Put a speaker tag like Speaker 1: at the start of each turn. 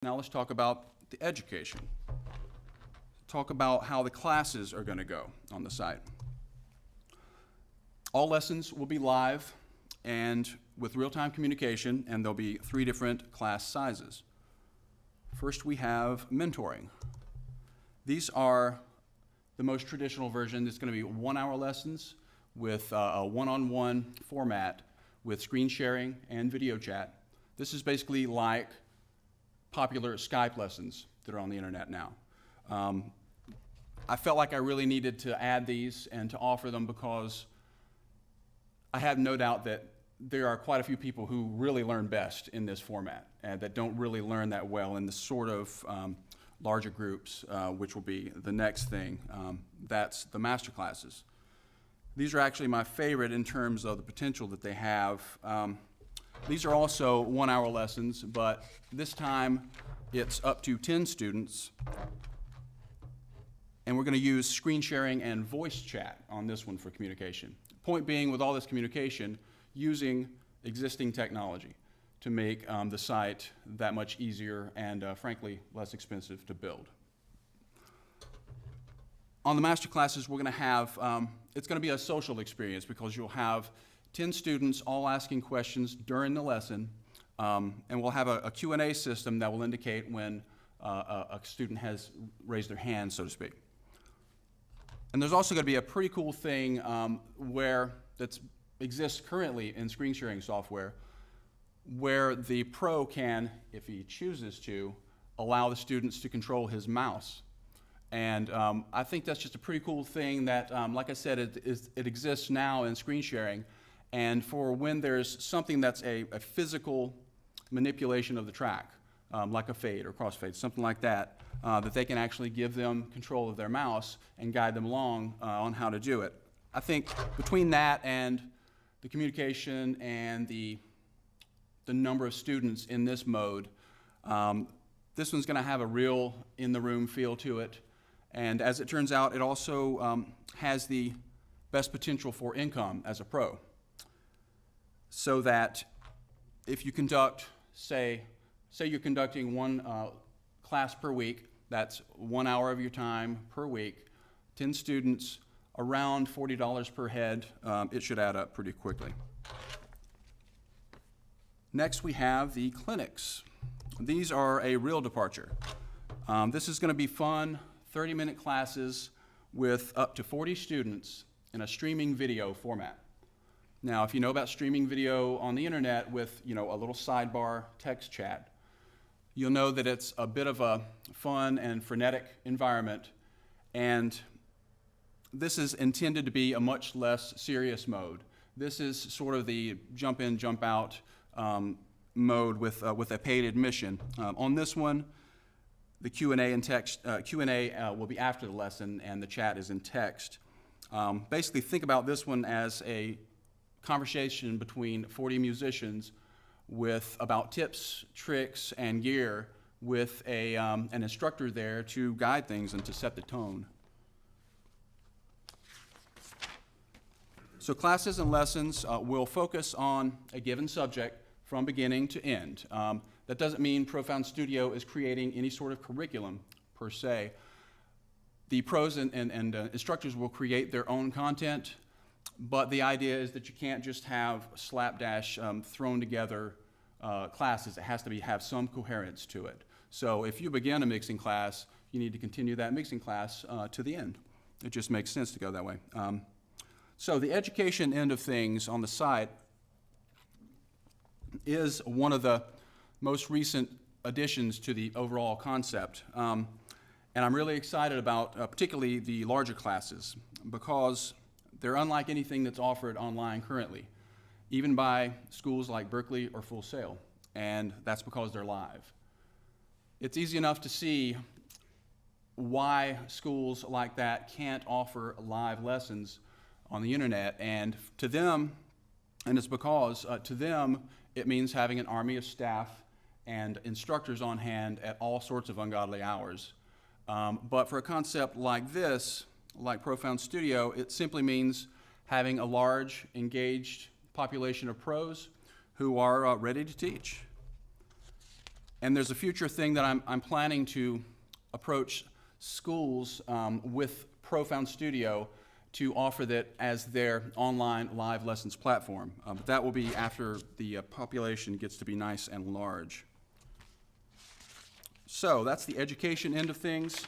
Speaker 1: Now let's talk about the education. Talk about how the classes are going to go on the site. All lessons will be live and with real-time communication, and there'll be 3 different class sizes. First, we have mentoring. These are the most traditional version. It's going to be 1-hour lessons with a one-on-one format with screen sharing and video chat. This is basically like popular Skype lessons that are on the internet now. I felt like I really needed to add these and to offer them because I have no doubt that there are quite a few people who really learn best in this format and that don't really learn that well in the sort of larger groups, which will be the next thing. That's the master classes. These are actually my favorite in terms of the potential that they have. These are also 1-hour lessons, but this time it's up to 10 students. And we're going to use screen sharing and voice chat on this one for communication. Point being, with all this communication, using existing technology to make the site that much easier and, frankly, less expensive to build. On the master classes, we're going to have, it's going to be a social experience because you'll have 10 students all asking questions during the lesson, and we'll have a Q&A system that will indicate when a student has raised their hand, so to speak. And there's also going to be a pretty cool thing where that exists currently in screen sharing software, where the pro can, if he chooses to, allow the students to control his mouse. And I think that's just a pretty cool thing that, like I said, it exists now in screen sharing. And for when there's something that's a physical manipulation of the track, like a fade or crossfade, something like that, that they can actually give them control of their mouse and guide them along on how to do it. I think between that and the communication and the number of students in this mode, this one's going to have a real in-the-room feel to it. And as it turns out, it also has the best potential for income as a pro. So that if you conduct, say you're conducting one class per week, that's 1 hour of your time per week, 10 students, around $40 per head, it should add up pretty quickly. Next we have the clinics. These are a real departure. This is going to be fun, 30-minute classes with up to 40 students in a streaming video format. Now, if you know about streaming video on the internet with, a little sidebar text chat, you'll know that it's a bit of a fun and frenetic environment, and this is intended to be a much less serious mode. This is sort of the jump in, jump out mode with a paid admission. On this one, the Q&A and text Q&A will be after the lesson, and the chat is in text. Basically, think about this one as a conversation between 40 musicians with about tips, tricks, and gear with an instructor there to guide things and to set the tone. So classes and lessons will focus on a given subject from beginning to end. That doesn't mean Profound Studio is creating any sort of curriculum per se. The pros and instructors will create their own content, but the idea is that you can't just have slapdash thrown together classes. It has to have some coherence to it. So if you begin a mixing class, you need to continue that mixing class to the end. It just makes sense to go that way. So the education end of things on the site is one of the most recent additions to the overall concept. And I'm really excited about particularly the larger classes because they're unlike anything that's offered online currently, even by schools like Berkeley or Full Sail, and that's because they're live. It's easy enough to see why schools like that can't offer live lessons on the internet, and to them, and it's because to them it means having an army of staff and instructors on hand at all sorts of ungodly hours. But for a concept like this, like Profound Studio, it simply means having a large, engaged population of pros who are ready to teach. And there's a future thing that I'm planning to approach schools with Profound Studio to offer that as their online live lessons platform. But that will be after the population gets to be nice and large. So that's the education end of things.